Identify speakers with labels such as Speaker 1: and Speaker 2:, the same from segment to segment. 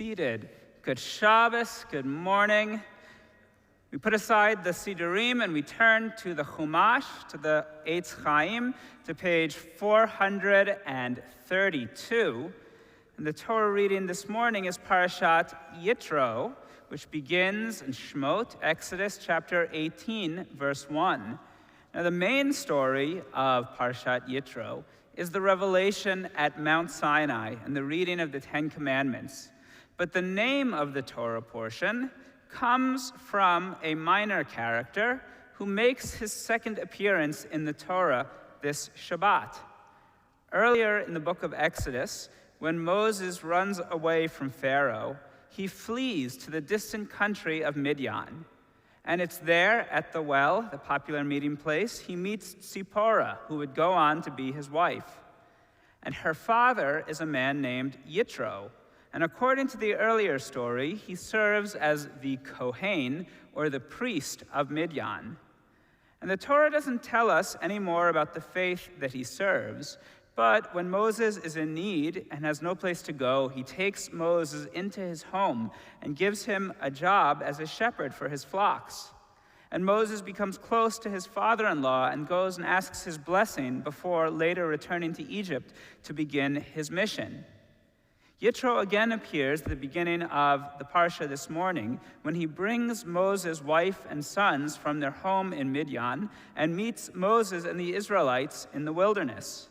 Speaker 1: seated. Good Shabbos, good morning. We put aside the Sidurim and we turn to the Chumash, to the Eitz Chaim, to page 432. And the Torah reading this morning is Parashat Yitro, which begins in Shmot, Exodus chapter 18, verse 1. Now the main story of Parashat Yitro is the revelation at Mount Sinai and the reading of the Ten Commandments. But the name of the Torah portion comes from a minor character who makes his second appearance in the Torah this Shabbat. Earlier in the book of Exodus, when Moses runs away from Pharaoh, he flees to the distant country of Midian. And it's there at the well, the popular meeting place, he meets Zipporah, who would go on to be his wife. And her father is a man named Yitro. And according to the earlier story, he serves as the Kohen, or the priest of Midian. And the Torah doesn't tell us any more about the faith that he serves, but when Moses is in need and has no place to go, he takes Moses into his home and gives him a job as a shepherd for his flocks. And Moses becomes close to his father-in-law and goes and asks his blessing before later returning to Egypt to begin his mission. Yitro again appears at the beginning of the Parsha this morning when he brings Moses' wife and sons from their home in Midian and meets Moses and the Israelites in the wilderness.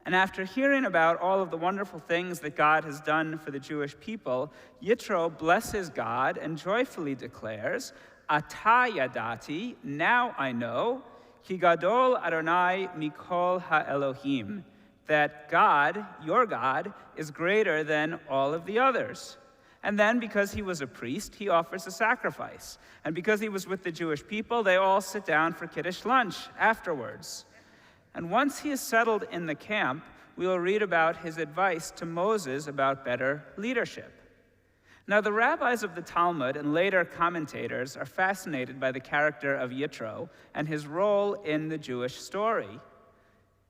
Speaker 1: And after hearing about all of the wonderful things that God has done for the Jewish people, Yitro blesses God and joyfully declares, Ata yadati, now I know, ki gadol Adonai mikol ha'elohim, that God, your God, is greater than all of the others. And then, because he was a priest, he offers a sacrifice. And because he was with the Jewish people, they all sit down for Kiddush lunch afterwards. And once he is settled in the camp, we will read about his advice to Moses about better leadership. Now, the rabbis of the Talmud and later commentators are fascinated by the character of Yitro and his role in the Jewish story.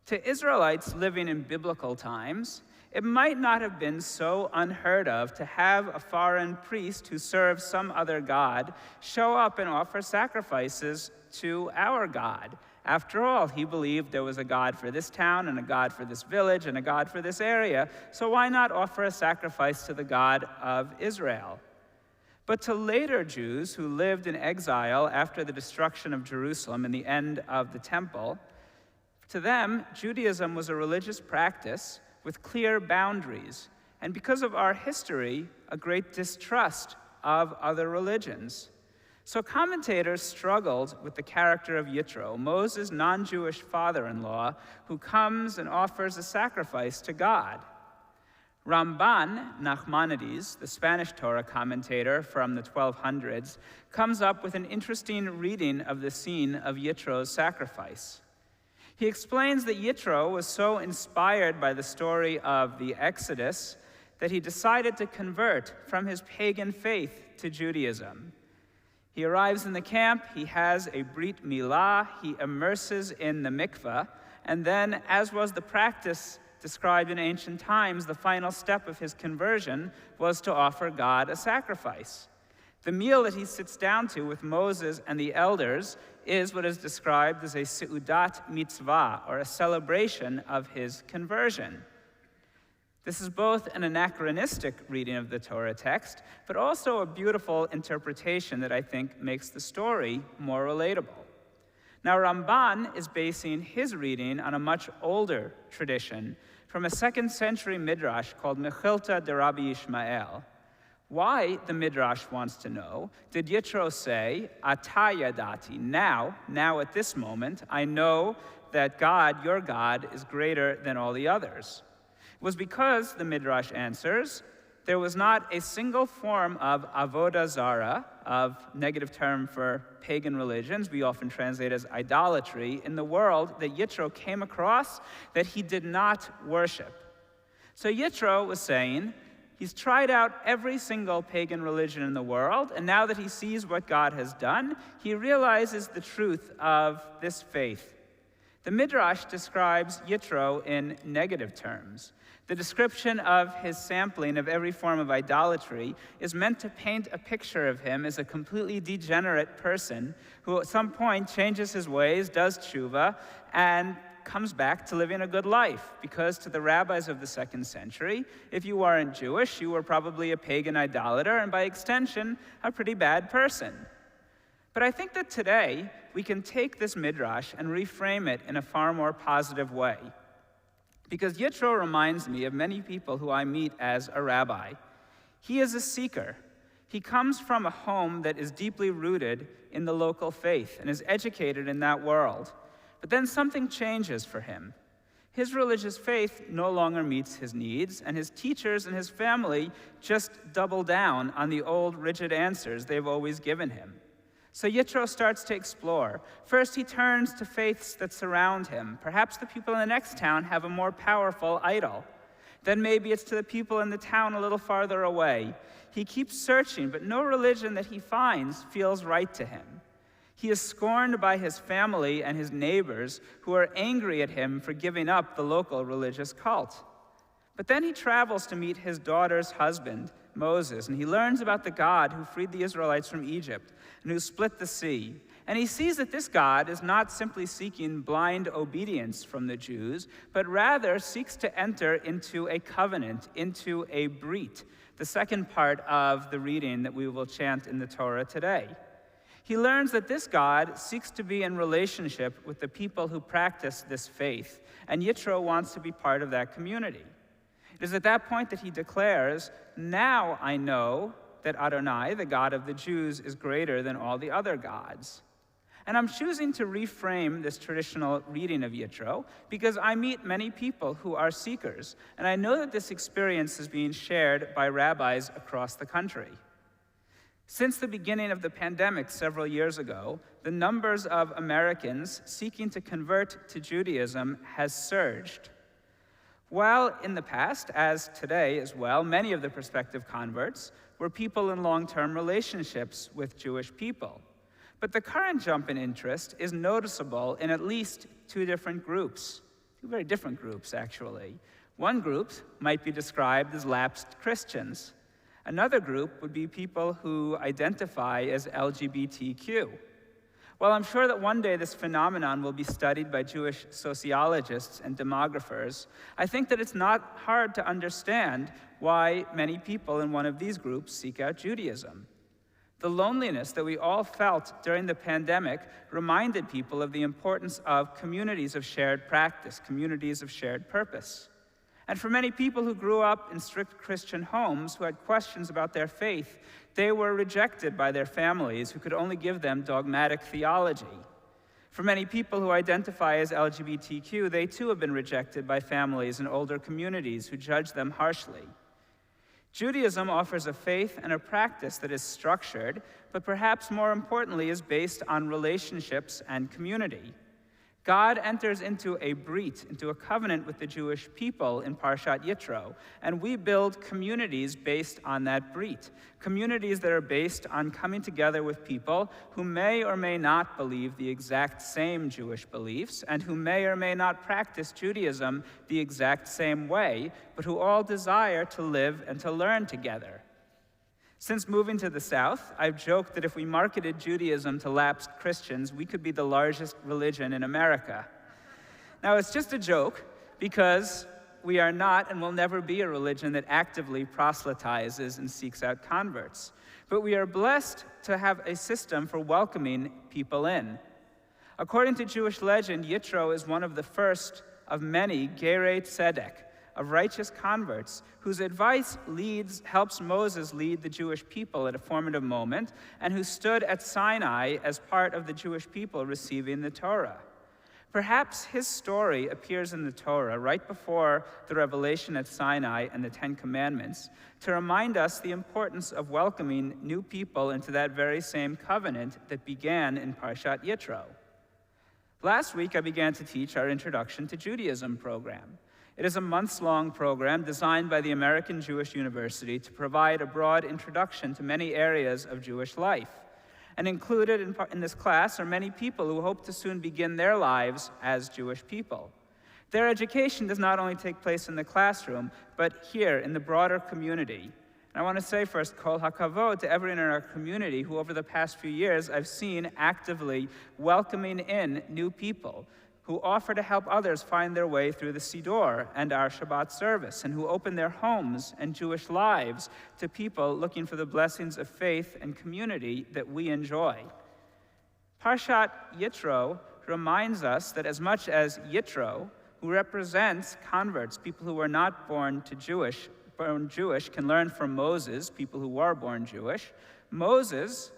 Speaker 1: To Israelites living in biblical times, it might not have been so unheard of to have a foreign priest who serves some other god show up and offer sacrifices to our God. After all, he believed there was a God for this town and a God for this village and a God for this area, so why not offer a sacrifice to the God of Israel? But to later Jews who lived in exile after the destruction of Jerusalem and the end of the temple, to them, Judaism was a religious practice with clear boundaries, and because of our history, a great distrust of other religions. So commentators struggled with the character of Yitro, Moses' non-Jewish father-in-law, who comes and offers a sacrifice to God. Ramban Nachmanides, the Spanish Torah commentator from the 1200s, comes up with an interesting reading of the scene of Yitro's sacrifice. He explains that Yitro was so inspired by the story of the Exodus that he decided to convert from his pagan faith to Judaism. He arrives in the camp, he has a brit milah, he immerses in the mikveh, and then, as was the practice described in ancient times, the final step of his conversion was to offer God a sacrifice. The meal that he sits down to with Moses and the elders is what is described as a seudat mitzvah, or a celebration of his conversion. This is both an anachronistic reading of the Torah text, but also a beautiful interpretation that I think makes the story more relatable. Now, Ramban is basing his reading on a much older tradition from a 2nd century midrash called Mechilta de Rabbi Ishmael. Why, the Midrash wants to know, did Yitro say, Ata yadati, now at this moment, I know that God, your God, is greater than all the others? It was because, the Midrash answers, there was not a single form of avodah zara, of negative term for pagan religions, we often translate as idolatry, in the world that Yitro came across that he did not worship. So Yitro was saying, he's tried out every single pagan religion in the world, and now that he sees what God has done, he realizes the truth of this faith, The Midrash describes Yitro in negative terms. The description of his sampling of every form of idolatry is meant to paint a picture of him as a completely degenerate person who at some point changes his ways, does tshuva, and comes back to living a good life. Because to the rabbis of the 2nd century, if you weren't Jewish, you were probably a pagan idolater, and by extension, a pretty bad person. But I think that today, we can take this midrash and reframe it in a far more positive way. Because Yitro reminds me of many people who I meet as a rabbi. He is a seeker. He comes from a home that is deeply rooted in the local faith and is educated in that world. But then something changes for him. His religious faith no longer meets his needs, and his teachers and his family just double down on the old rigid answers they've always given him. So Yitro starts to explore. First, he turns to faiths that surround him. Perhaps the people in the next town have a more powerful idol. Then maybe it's to the people in the town a little farther away. He keeps searching, but no religion that he finds feels right to him. He is scorned by his family and his neighbors, who are angry at him for giving up the local religious cult. But then he travels to meet his daughter's husband, Moses, and he learns about the God who freed the Israelites from Egypt and who split the sea. And he sees that this God is not simply seeking blind obedience from the Jews, but rather seeks to enter into a covenant, into a brit, the second part of the reading that we will chant in the Torah today. He learns that this God seeks to be in relationship with the people who practice this faith, and Yitro wants to be part of that community. It is at that point that he declares, "Now I know that Adonai, the God of the Jews, is greater than all the other gods." And I'm choosing to reframe this traditional reading of Yitro because I meet many people who are seekers, and I know that this experience is being shared by rabbis across the country. Since the beginning of the pandemic several years ago, the numbers of Americans seeking to convert to Judaism has surged. While in the past, as today as well, many of the prospective converts were people in long-term relationships with Jewish people. But the current jump in interest is noticeable in at least two different groups, two very different groups, actually. One group might be described as lapsed Christians. Another group would be people who identify as LGBTQ. While I'm sure that one day this phenomenon will be studied by Jewish sociologists and demographers, I think that it's not hard to understand why many people in one of these groups seek out Judaism. The loneliness that we all felt during the pandemic reminded people of the importance of communities of shared practice, communities of shared purpose. And for many people who grew up in strict Christian homes who had questions about their faith, they were rejected by their families who could only give them dogmatic theology. For many people who identify as LGBTQ, they too have been rejected by families and older communities who judge them harshly. Judaism offers a faith and a practice that is structured, but perhaps more importantly is based on relationships and community. God enters into a brit, into a covenant with the Jewish people in Parashat Yitro, and we build communities based on that brit, communities that are based on coming together with people who may or may not believe the exact same Jewish beliefs and who may or may not practice Judaism the exact same way, but who all desire to live and to learn together. Since moving to the South, I've joked that if we marketed Judaism to lapsed Christians, we could be the largest religion in America. Now, it's just a joke because we are not and will never be a religion that actively proselytizes and seeks out converts. But we are blessed to have a system for welcoming people in. According to Jewish legend, Yitro is one of the first of many Gerei Tzedek, of righteous converts, whose advice helps Moses lead the Jewish people at a formative moment, and who stood at Sinai as part of the Jewish people receiving the Torah. Perhaps his story appears in the Torah right before the revelation at Sinai and the Ten Commandments to remind us the importance of welcoming new people into that very same covenant that began in Parashat Yitro. Last week, I began to teach our Introduction to Judaism program. It is a months-long program designed by the American Jewish University to provide a broad introduction to many areas of Jewish life. And included in this class are many people who hope to soon begin their lives as Jewish people. Their education does not only take place in the classroom, but here in the broader community. And I want to say first, kol hakavod to everyone in our community who over the past few years I've seen actively welcoming in new people who offer to help others find their way through the Siddur and our Shabbat service, and who open their homes and Jewish lives to people looking for the blessings of faith and community that we enjoy. Parashat Yitro reminds us that as much as Yitro, who represents converts, people who were not born Jewish, can learn from Moses, people who were born Jewish, Moses,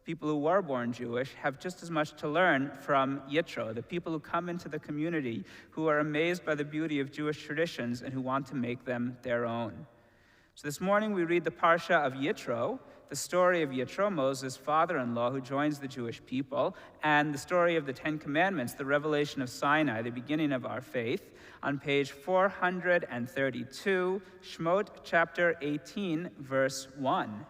Speaker 1: people who were born Jewish, have just as much to learn from Yitro, the people who come into the community who are amazed by the beauty of Jewish traditions and who want to make them their own. So this morning we read the Parsha of Yitro, the story of Yitro, Moses' father-in-law who joins the Jewish people, and the story of the Ten Commandments, the revelation of Sinai, the beginning of our faith, on page 432, Shemot chapter 18, verse 1.